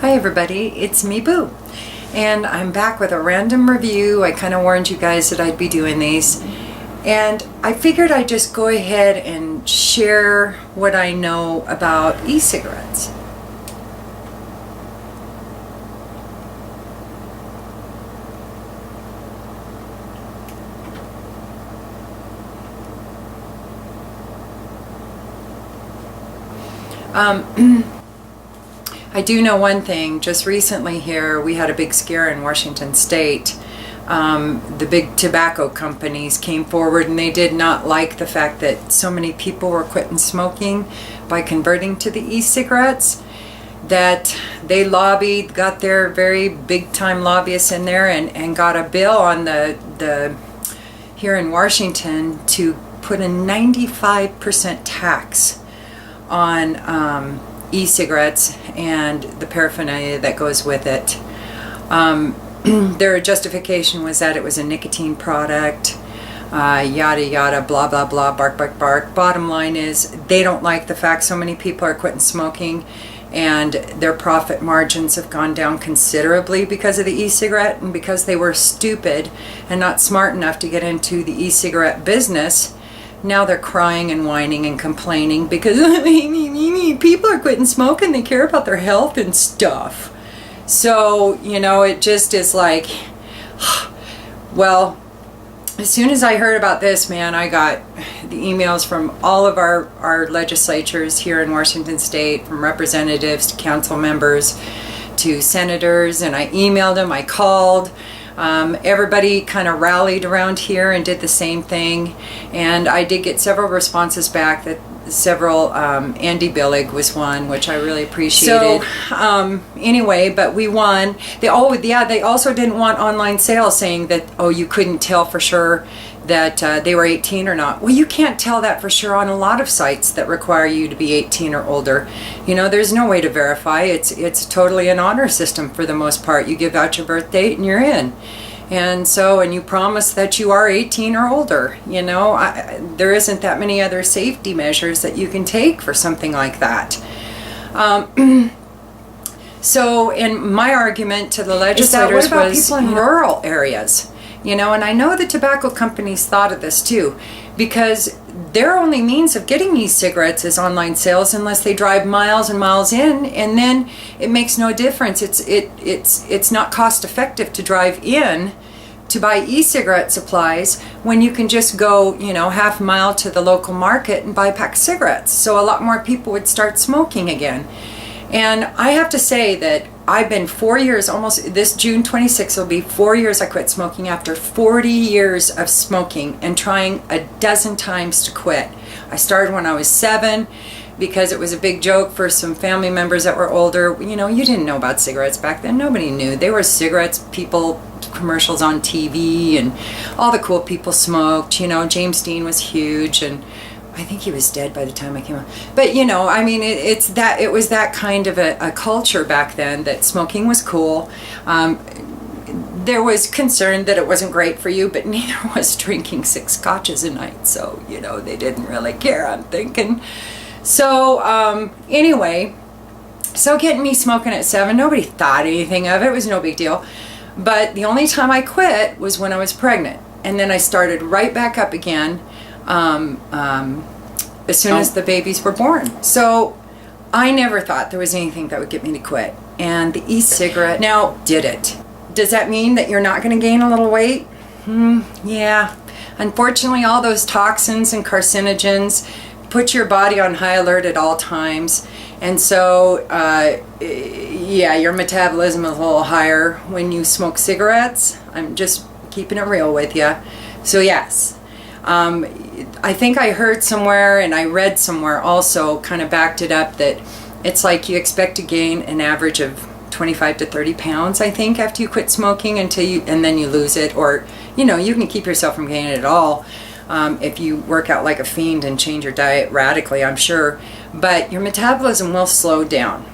Hi everybody, it's me Boo, and I'm back with a random review. I kind of warned you guys that I'd be doing these, and I figured I'd just go ahead and share what I know about e-cigarettes. I do know one thing. Just recently here, we had a big scare in Washington State. The big tobacco companies came forward and they did not like the fact that so many people were quitting smoking by converting to the e-cigarettes, that they lobbied, got their very big time lobbyists in there and got a bill on the here in Washington to put a 95% tax on e-cigarettes and the paraphernalia that goes with it. Their justification was that it was a nicotine product, yada yada, blah blah blah, bark bark bark. Bottom line is they don't like the fact so many people are quitting smoking, and their profit margins have gone down considerably because of the e-cigarette, and because they were stupid and not smart enough to get into the e-cigarette business. Now they're crying and whining and complaining because people are quitting smoking, they care about their health and stuff. So, you know, it just is like, well, as soon as I heard about this, man, I got the emails from all of our legislatures here in Washington State, from representatives to council members to senators, and I emailed them, I called. Everybody kind of rallied around here and did the same thing, and I did get several responses back. That several, Andy Billig was one, which I really appreciated. So anyway, but we won. They also didn't want online sales, saying that, oh, you couldn't tell for sure that they were 18 or not. Well, you can't tell that for sure on a lot of sites that require you to be 18 or older. You know, there's no way to verify. It's totally an honor system for the most part. You give out your birth date and you're in. And so, and you promise that you are 18 or older. You know, there isn't that many other safety measures that you can take for something like that. So, and my argument to the legislators was people in rural areas. You know, and I know the tobacco companies thought of this too, because their only means of getting e-cigarettes is online sales, unless they drive miles and miles in, and then it makes no difference. It's not cost effective to drive in to buy e-cigarette supplies when you can just go, you know, half a mile to the local market and buy a pack of cigarettes. So a lot more people would start smoking again. And I have to say that I've been 4 years, almost this June 26th will be 4 years I quit smoking, after 40 years of smoking and trying a dozen times to quit. I started when I was 7 because it was a big joke for some family members that were older. You know, you didn't know about cigarettes back then. Nobody knew. There were cigarettes, commercials on TV, and all the cool people smoked. You know, James Dean was huge, and I think he was dead by the time I came out. But you know, I mean, it was that kind of a culture back then, that smoking was cool. There was concern that it wasn't great for you, but neither was drinking 6 scotches a night. So, you know, they didn't really care, I'm thinking. So anyway, so getting me smoking at 7, nobody thought anything of it. It was no big deal. But the only time I quit was when I was pregnant, and then I started right back up again as soon as the babies were born. So I never thought there was anything that would get me to quit, and the e-cigarette now did it. Does that mean that you're not going to gain a little weight? Yeah. Unfortunately, all those toxins and carcinogens put your body on high alert at all times, and so yeah, your metabolism is a little higher when you smoke cigarettes. I'm just keeping it real with you. So yes, I think I heard somewhere, and I read somewhere also, kind of backed it up, that it's like you expect to gain an average of 25 to 30 pounds, I think, after you quit smoking, and then you lose it. Or, you know, you can keep yourself from gaining it at all if you work out like a fiend and change your diet radically, I'm sure. But your metabolism will slow down.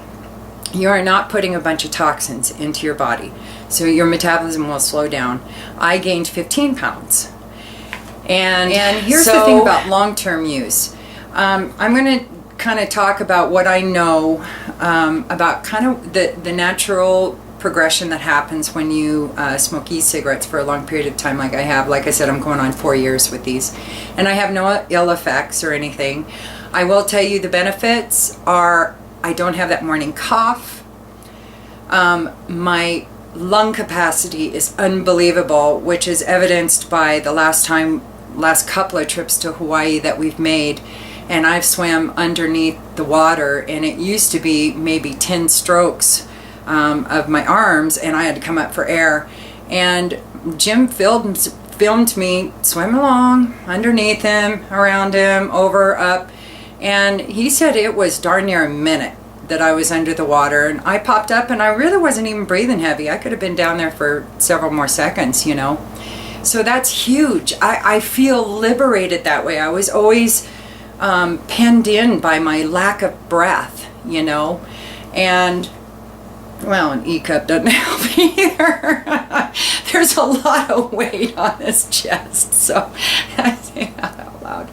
You are not putting a bunch of toxins into your body, so your metabolism will slow down. I gained 15 pounds. And here's the thing about long-term use. I'm going to kind of talk about what I know about kind of the natural progression that happens when you smoke e-cigarettes for a long period of time like I have. Like I said, I'm going on 4 years with these, and I have no ill effects or anything. I will tell you the benefits are I don't have that morning cough. My lung capacity is unbelievable, which is evidenced by the last couple of trips to Hawaii that we've made, and I've swam underneath the water, and it used to be maybe 10 strokes of my arms, and I had to come up for air. And Jim filmed me swim along underneath him, around him, over, up, and he said it was darn near a minute that I was under the water, and I popped up and I really wasn't even breathing heavy. I could have been down there for several more seconds, you know. So that's huge. I feel liberated that way. I was always penned in by my lack of breath, you know, and well, an E-cup doesn't help either. There's a lot of weight on this chest, so I say that out loud.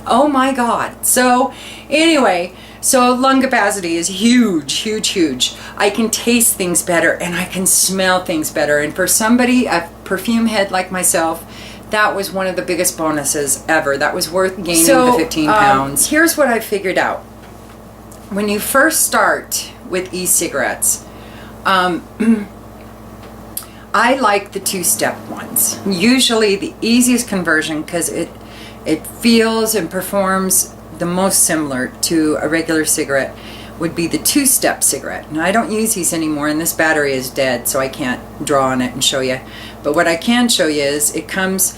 Oh my God. So anyway, so lung capacity is huge, huge, huge. I can taste things better and I can smell things better. And for somebody, a perfume head like myself, that was one of the biggest bonuses ever. That was worth gaining the 15 pounds. Here's what I figured out. When you first start with e-cigarettes, I like the two-step ones. Usually the easiest conversion, because it feels and performs the most similar to a regular cigarette, would be the two-step cigarette. Now I don't use these anymore, and this battery is dead, so I can't draw on it and show you. But what I can show you is it comes,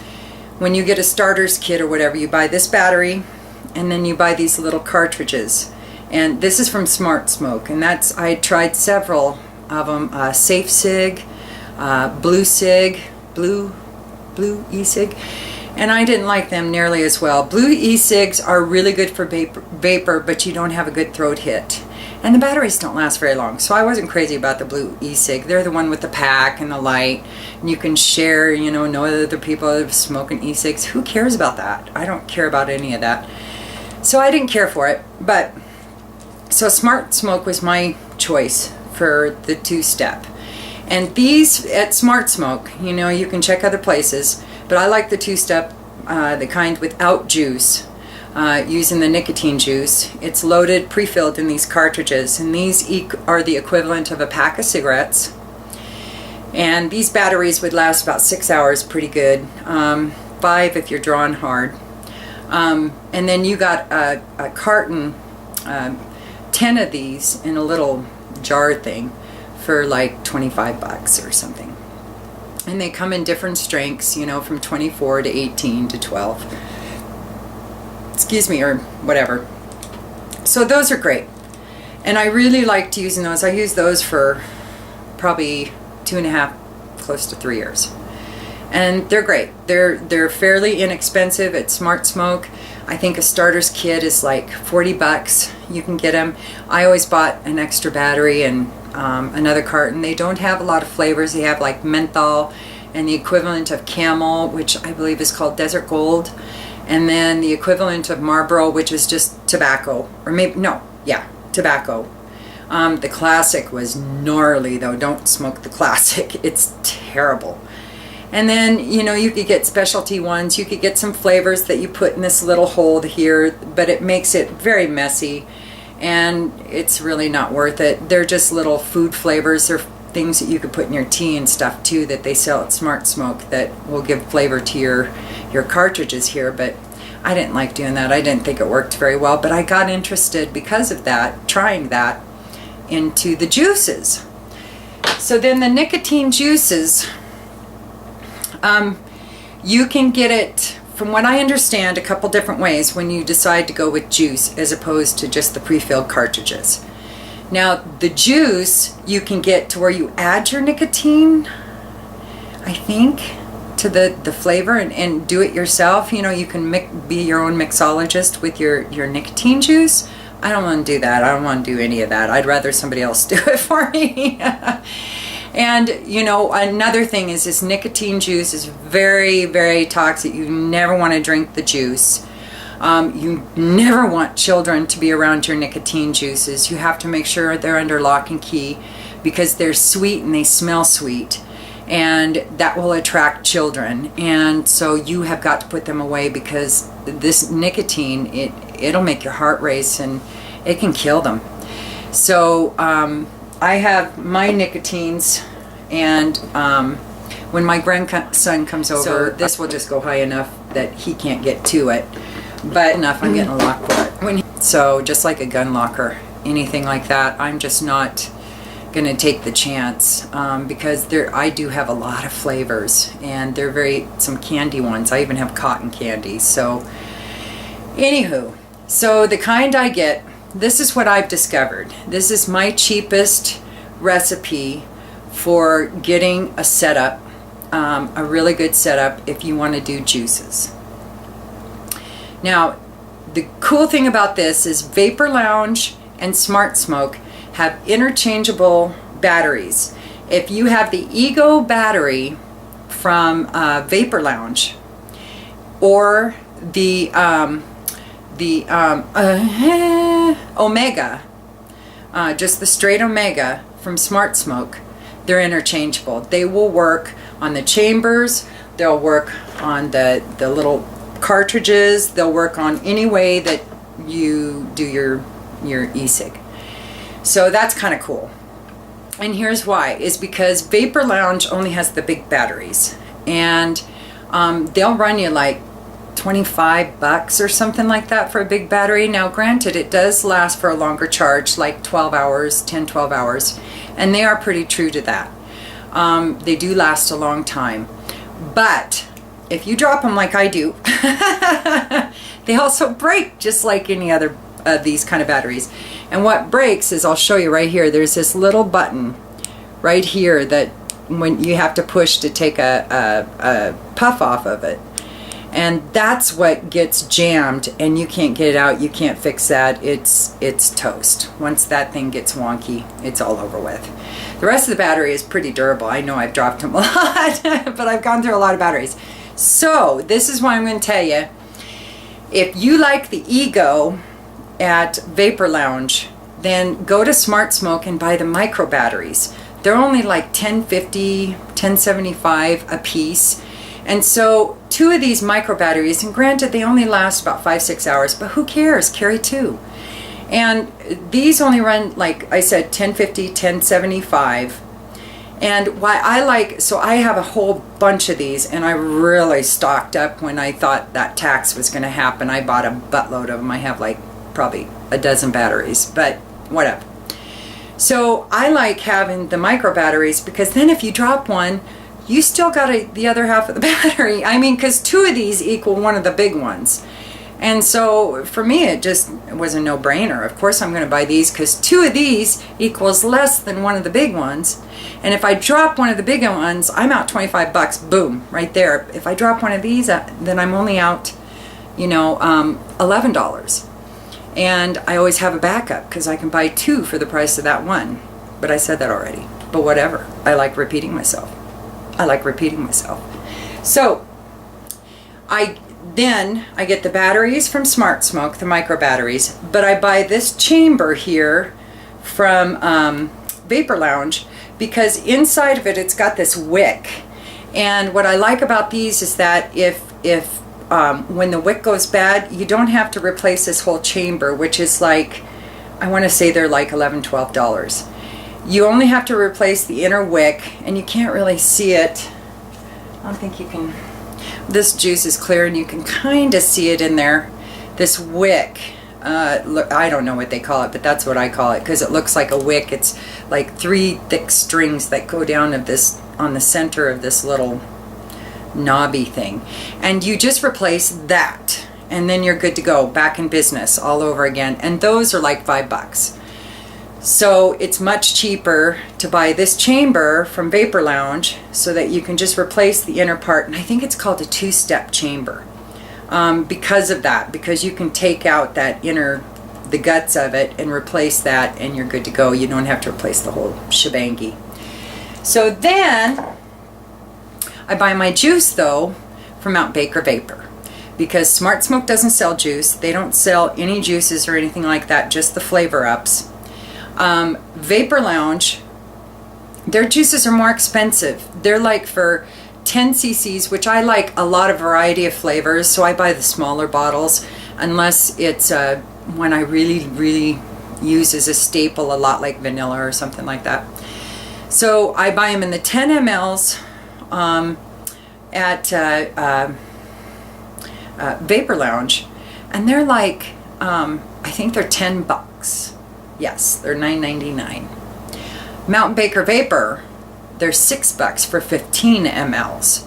when you get a starter's kit or whatever, you buy this battery, and then you buy these little cartridges. And this is from Smart Smoke, and I tried several of them, Safe Cig, Blue Cig, Blue E-Cig, and I didn't like them nearly as well. Blue E-Cigs are really good for vapor, but you don't have a good throat hit. And the batteries don't last very long, so I wasn't crazy about the Blue E-Cig. They're the one with the pack and the light, and you can share, you know other people smoking E-Cigs. Who cares about that? I don't care about any of that. So I didn't care for it, but so Smart Smoke was my choice for the two-step. And these at Smart Smoke, you can check other places, but I like the two-step, the kind without juice, using the nicotine juice. It's loaded, pre-filled in these cartridges, and these are the equivalent of a pack of cigarettes. And these batteries would last about 6 hours pretty good, 5 if you're drawing hard. And then you got a carton, 10 of these in a little jar thing for like 25 bucks or something. And they come in different strengths, from 24 to 18 to 12. Excuse me, or whatever. So those are great. And I really liked using those. I used those for probably 2.5, close to 3 years. And they're great. They're fairly inexpensive at Smart Smoke. I think a starter's kit is like 40 bucks. You can get them. I always bought an extra battery and another carton. They don't have a lot of flavors. They have like menthol and the equivalent of Camel, which I believe is called Desert Gold, and then the equivalent of Marlboro, which is just tobacco, or maybe, no, yeah, tobacco. The classic was gnarly though. Don't smoke the classic. It's terrible. And then, you could get specialty ones. You could get some flavors that you put in this little hold here, but it makes it very messy, and it's really not worth it. They're just little food flavors. They're things that you could put in your tea and stuff too that they sell at Smart Smoke that will give flavor to your cartridges here, but I didn't like doing that. I didn't think it worked very well, but I got interested because of that, trying that, into the juices. So then the nicotine juices, you can get it, from what I understand, a couple different ways when you decide to go with juice as opposed to just the pre-filled cartridges. Now, the juice you can get to where you add your nicotine, I think, to the flavor and do it yourself. You can be your own mixologist with your nicotine juice. I don't want to do that. I don't want to do any of that. I'd rather somebody else do it for me. And, another thing is this nicotine juice is very, very toxic. You never want to drink the juice. You never want children to be around your nicotine juices. You have to make sure they're under lock and key because they're sweet and they smell sweet, and that will attract children. And so you have got to put them away because this nicotine, it'll make your heart race and it can kill them. So I have my nicotines, and when my grandson comes over, so this will just go high enough that he can't get to it, but enough I'm getting a lock for it. So just like a gun locker, anything like that, I'm just not going to take the chance because I do have a lot of flavors, and they're some candy ones. I even have cotton candy. So anywho, so the kind I get, this is what I've discovered. This is my cheapest recipe for getting a setup, a really good setup if you want to do juices. Now, the cool thing about this is Vapor Lounge and Smart Smoke have interchangeable batteries. If you have the Ego battery from Vapor Lounge or the Omega, just the straight Omega from Smart Smoke, they're interchangeable. They will work on the chambers, they'll work on the little cartridges, they'll work on any way that you do your e-cig. So that's kind of cool. And here's why, is because Vapor Lounge only has the big batteries, and they'll run you like $25 or something like that for a big battery. Now granted, it does last for a longer charge, like 12 hours, 10-12 hours, and they are pretty true to that. They do last a long time, but if you drop them like I do, they also break just like any other of these kind of batteries. And what breaks is, I'll show you right here, there's this little button right here that when you have to push to take a puff off of it, and that's what gets jammed, and you can't get it out, you can't fix that. It's toast. Once that thing gets wonky, it's all over with. The rest of the battery is pretty durable. I know I've dropped them a lot, but I've gone through a lot of batteries. So this is why I'm going to tell you, if you like the Ego at Vapor Lounge, then go to Smart Smoke and buy the micro batteries. They're only like $10.50, $10.75 a piece. And so 2 of these micro batteries, and granted they only last about 5-6 hours, but who cares? Carry 2. And these only run, like I said, $10.50, $10.75. And why I like, so I have a whole bunch of these, and I really stocked up when I thought that tax was going to happen. I bought a buttload of them. I have like probably a dozen batteries, but whatever. So I like having the micro batteries because then if you drop one, you still got the other half of the battery. I mean, because 2 of these equal one of the big ones. And so for me, it was a no-brainer. Of course I'm going to buy these because 2 of these equals less than one of the big ones. And if I drop one of the bigger ones, I'm out $25. Boom, right there. If I drop one of these, then I'm only out, $11. And I always have a backup because I can buy 2 for the price of that one. But I said that already. But whatever. I like repeating myself. So then I get the batteries from Smart Smoke, the micro batteries, but I buy this chamber here from Vapor Lounge because inside of it, it's got this wick. And what I like about these is that if when the wick goes bad, you don't have to replace this whole chamber, which is like, I want to say they're like $11, $12. You only have to replace the inner wick, and you can't really see it. I don't think you can. This juice is clear, and you can kind of see it in there. This wick. Look, I don't know what they call it, but that's what I call it because it looks like a wick. It's like 3 thick strings that go down on the center of this little knobby thing, and you just replace that, and then you're good to go, back in business all over again. And those are like $5. So it's much cheaper to buy this chamber from Vapor Lounge so that you can just replace the inner part. And I think it's called a 2-step chamber because of that, because you can take out that the guts of it and replace that, and you're good to go. You don't have to replace the whole shebangy. So then I buy my juice though from Mount Baker Vapor because Smart Smoke doesn't sell juice. They don't sell any juices or anything like that, just the flavor ups. Vapor Lounge, their juices are more expensive. They're like for 10 cc's, which I like a lot of variety of flavors, so I buy the smaller bottles unless it's one I really use as a staple a lot, like vanilla or something like that. So I buy them in the 10 mLs at Vapor Lounge, and they're like, I think they're $10. Yes, they're $9.99. Mountain Baker Vapor, they're $6 for 15 mLs.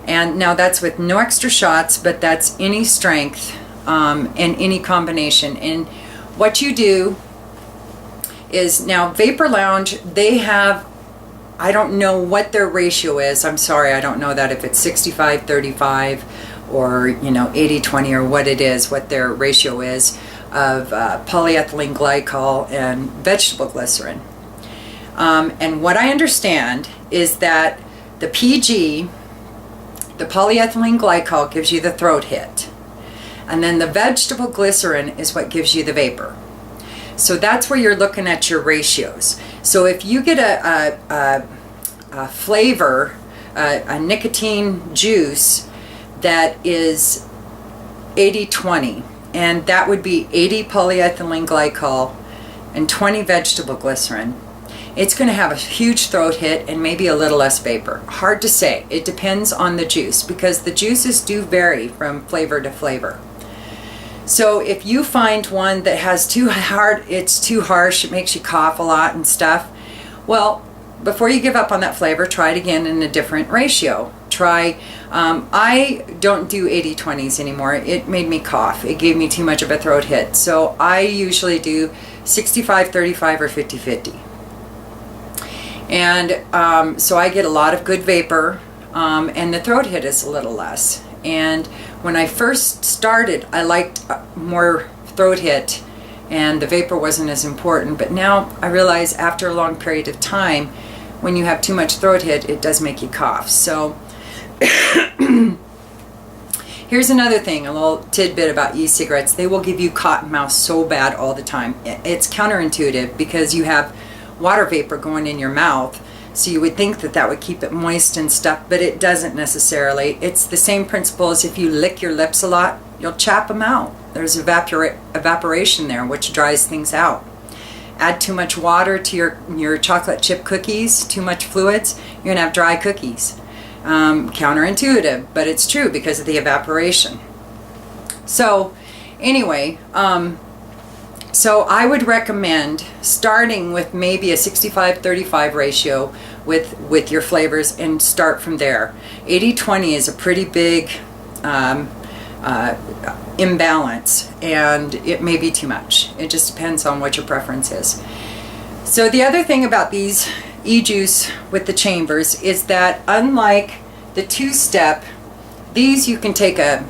And now that's with no extra shots, but that's any strength and any combination. And what you do is, now Vapor Lounge, they have, I don't know what their ratio is. I'm sorry, I don't know that, if it's 65-35 or 80-20 or what it is, what their ratio is of polyethylene glycol and vegetable glycerin. And what I understand is that the PG, the polyethylene glycol, gives you the throat hit, and then the vegetable glycerin is what gives you the vapor. So that's where you're looking at your ratios. So if you get a flavor, a nicotine juice that is 80-20, and that would be 80 polyethylene glycol and 20 vegetable glycerin, it's going to have a huge throat hit and maybe a little less vapor. Hard to say. It depends on the juice, because the juices do vary from flavor to flavor. So if you find one that has it's too harsh, it makes you cough a lot and stuff, well, before you give up on that flavor, try it again in a different ratio. Try, I don't do 80-20s anymore. It made me cough. It gave me too much of a throat hit. So I usually do 65-35 or 50-50. And so I get a lot of good vapor, and the throat hit is a little less. And when I first started, I liked more throat hit, and the vapor wasn't as important. But now I realize after a long period of time, when you have too much throat hit, it does make you cough. So here's another thing, a little tidbit about e-cigarettes. They will give you cotton mouth so bad all the time. It's counterintuitive, because you have water vapor going in your mouth, so you would think that that would keep it moist and stuff, but it doesn't necessarily. It's the same principle as if you lick your lips a lot, you'll chap them out. There's evaporation there, which dries things out. Add too much water to your chocolate chip cookies, too much fluids, you're gonna have dry cookies. Counterintuitive, but it's true because of the evaporation. So anyway, so I would recommend starting with maybe a 65-35 ratio with your flavors, and start from there. 80-20 is a pretty big imbalance, and it may be too much. It just depends on what your preference is. So the other thing about these e-juice with the chambers is that, unlike the two-step, these you can take a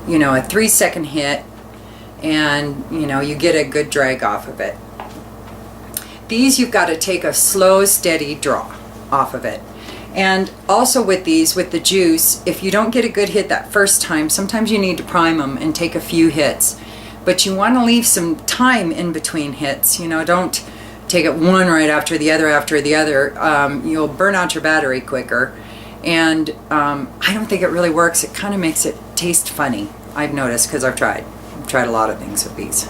3-second hit, and you get a good drag off of it. These you've got to take a slow, steady draw off of it. And also with these, with the juice, if you don't get a good hit that first time, sometimes you need to prime them and take a few hits. But you want to leave some time in between hits. Don't take it one right after the other. You'll burn out your battery quicker. And I don't think it really works. It kind of makes it taste funny, I've noticed, because I've tried a lot of things with these.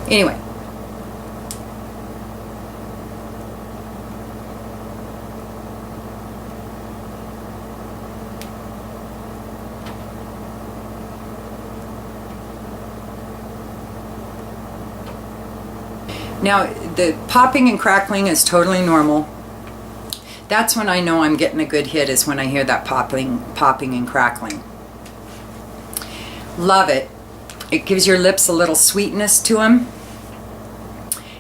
Anyway, now the popping and crackling is totally normal. That's when I know I'm getting a good hit, is when I hear that popping and crackling. Love it. It gives your lips a little sweetness to them,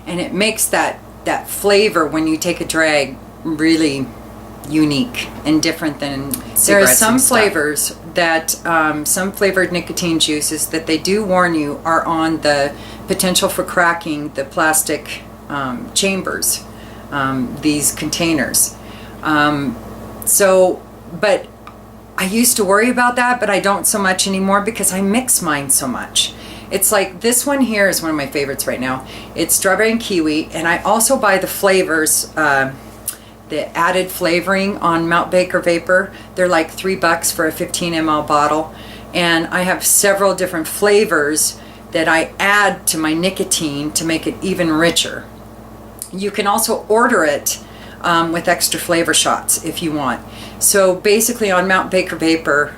and it makes that flavor when you take a drag really unique and different than cigarettes. There are some flavors that some flavored nicotine juices that they do warn you are on the potential for cracking the plastic chambers these containers. But I used to worry about that, but I don't so much anymore because I mix mine so much. It's like this one here is one of my favorites right now. It's strawberry and kiwi, and I also buy the flavors, the added flavoring on Mount Baker Vapor. They're like $3 for a 15 ml bottle, and I have several different flavors that I add to my nicotine to make it even richer. You can also order it with extra flavor shots if you want. So basically on Mount Baker Vapor,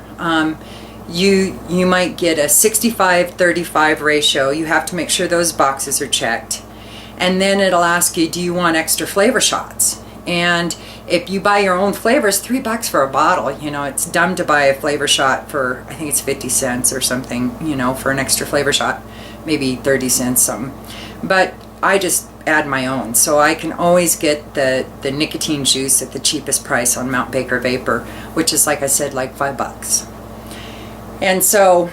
you might get a 65-35 ratio. You have to make sure those boxes are checked. And then it'll ask you, do you want extra flavor shots? And if you buy your own flavors, $3 for a bottle. You know, it's dumb to buy a flavor shot for, I think it's 50 cents or something, you know, for an extra flavor shot. Maybe 30 cents, something. But I just add my own. So I can always get the nicotine juice at the cheapest price on Mount Baker Vapor, which is, like I said, like $5. And so,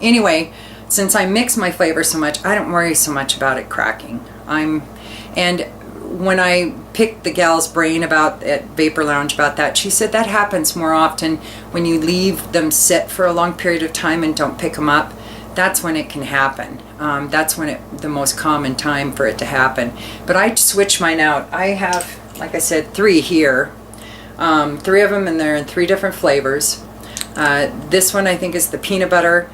anyway, since I mix my flavor so much, I don't worry so much about it cracking. And when I picked the gal's brain about at Vapor Lounge about that, she said that happens more often when you leave them sit for a long period of time and don't pick them up. That's when it can happen. That's when the most common time for it to happen. But I switch mine out. I have, like I said, 3 here. 3 of them, and they're in 3 different flavors. This one I think is the peanut butter.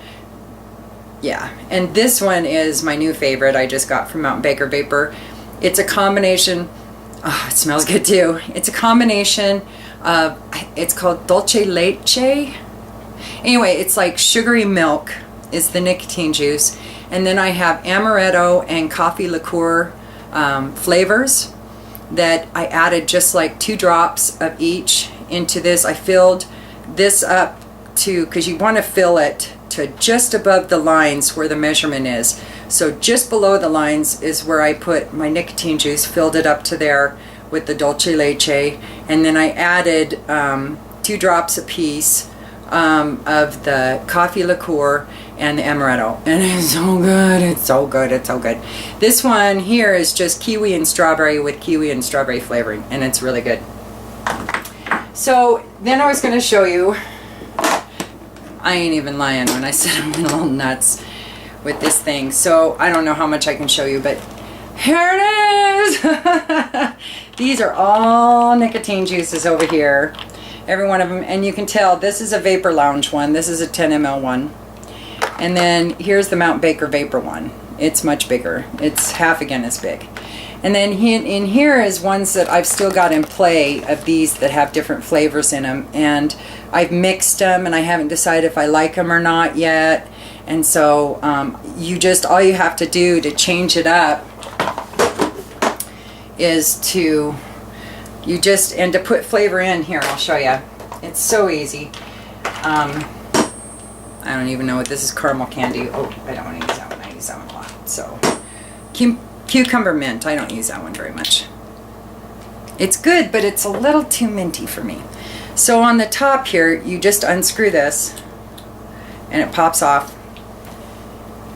Yeah, and this one is my new favorite I just got from Mount Baker Vapor. It's a combination, oh, it smells good too. It's a combination of, it's called dulce leche. Anyway, it's like sugary milk is the nicotine juice. And then I have amaretto and coffee liqueur flavors that I added just like 2 drops of each into this. I filled this up to, because you want to fill it to just above the lines where the measurement is. So just below the lines is where I put my nicotine juice, filled it up to there with the dulce leche, and then I added 2 drops apiece of the coffee liqueur and the amaretto, and it's so good. It's so good. It's so good. This one here is just kiwi and strawberry with kiwi and strawberry flavoring, and it's really good. So then I was going to show you, I ain't even lying when I said I'm a little nuts with this thing. So I don't know how much I can show you, but here it is. These are all nicotine juices over here, every one of them, and you can tell this is a Vapor Lounge one. This is a 10 ml one. And then here's the Mount Baker Vapor one. It's much bigger. It's half again as big. And then in here is ones that I've still got in play of these that have different flavors in them. And I've mixed them and I haven't decided if I like them or not yet. And so all you have to do to change it up is to put flavor in here. I'll show you. It's so easy. I don't even know what this is. Caramel candy. Oh, I don't want to use that one. I use that one a lot. So cucumber mint. I don't use that one very much. It's good, but it's a little too minty for me. So on the top here, you just unscrew this and it pops off.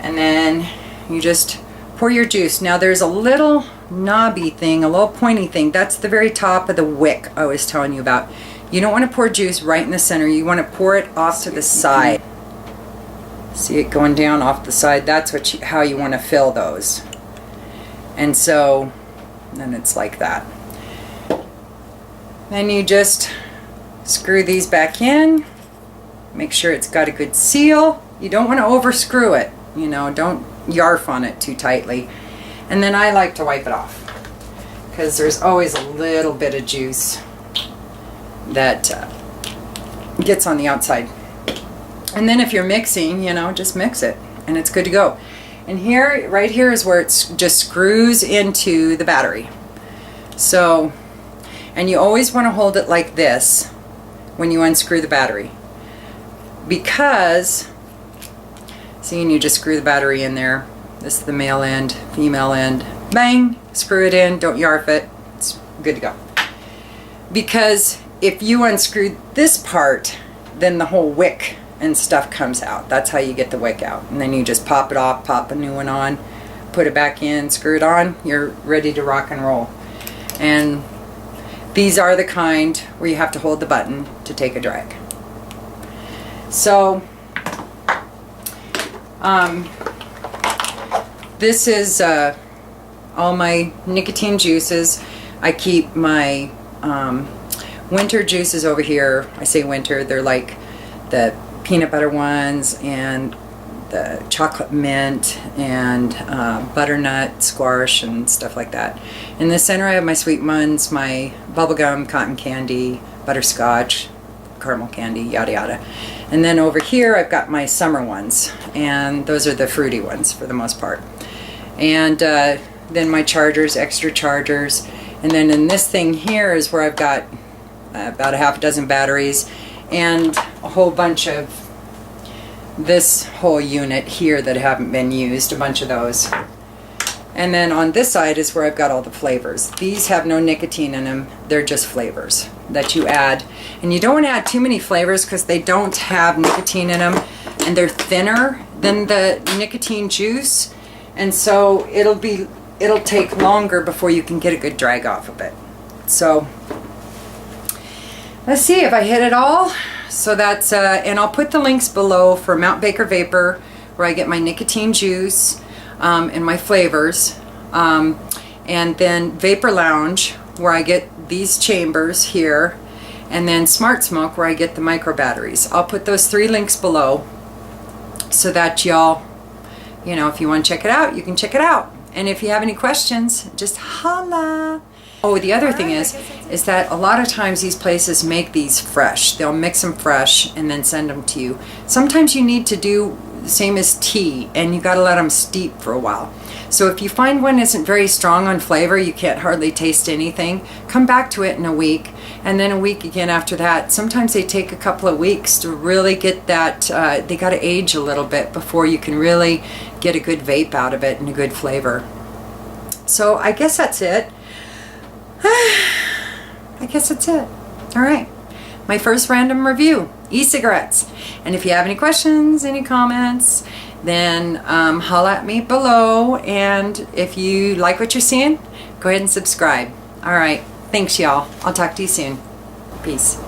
And then you just pour your juice. Now there's a little knobby thing, a little pointy thing. That's the very top of the wick I was telling you about. You don't want to pour juice right in the center. You want to pour it off to the side. See it going down off the side? That's how you want to fill those. And so then it's like that. Then you just screw these back in. Make sure it's got a good seal. You don't want to overscrew it. You know, don't yarf on it too tightly. And then I like to wipe it off because there's always a little bit of juice that gets on the outside. And then if you're mixing, you know, just mix it and it's good to go. And here, right here is where it just screws into the battery. So, and you always want to hold it like this when you unscrew the battery. Because, see, and you just screw the battery in there. This is the male end, female end. Bang, screw it in, don't yarf it. It's good to go. Because if you unscrew this part, then the whole wick and stuff comes out. That's how you get the wick out. And then you just pop it off, pop a new one on, put it back in, screw it on, you're ready to rock and roll. And these are the kind where you have to hold the button to take a drag. So this is all my nicotine juices. I keep my winter juices over here. I say winter, they're like the peanut butter ones and the chocolate mint and butternut squash and stuff like that. In the center I have my sweet ones, my bubblegum, cotton candy, butterscotch, caramel candy, yada yada. And then over here I've got my summer ones, and those are the fruity ones for the most part. And then my chargers, extra chargers. And then in this thing here is where I've got about a half a dozen batteries and a whole bunch of this whole unit here that haven't been used, a bunch of those. And then on this side is where I've got all the flavors. These have no nicotine in them, they're just flavors that you add. And you don't want to add too many flavors because they don't have nicotine in them, and they're thinner than the nicotine juice, and so it'll take longer before you can get a good drag off of it. So let's see if I hit it all. So that's and I'll put the links below for Mount Baker Vapor, where I get my nicotine juice and my flavors, and then Vapor Lounge, where I get these chambers here, and then Smart Smoke, where I get the micro batteries. I'll put those 3 links below so that y'all, you know, if you want to check it out, you can check it out. And if you have any questions, just holla. Oh, the other thing is that a lot of times these places make these fresh. They'll mix them fresh and then send them to you. Sometimes you need to do the same as tea, and you got to let them steep for a while. So if you find one isn't very strong on flavor, you can't hardly taste anything, come back to it in a week, and then a week again after that. Sometimes they take a couple of weeks to really get that, they got to age a little bit before you can really get a good vape out of it and a good flavor. So I guess that's it. I guess that's it. All right. My first random review, e-cigarettes. And if you have any questions, any comments, then holla at me below. And if you like what you're seeing, go ahead and subscribe. All right. Thanks, y'all. I'll talk to you soon. Peace.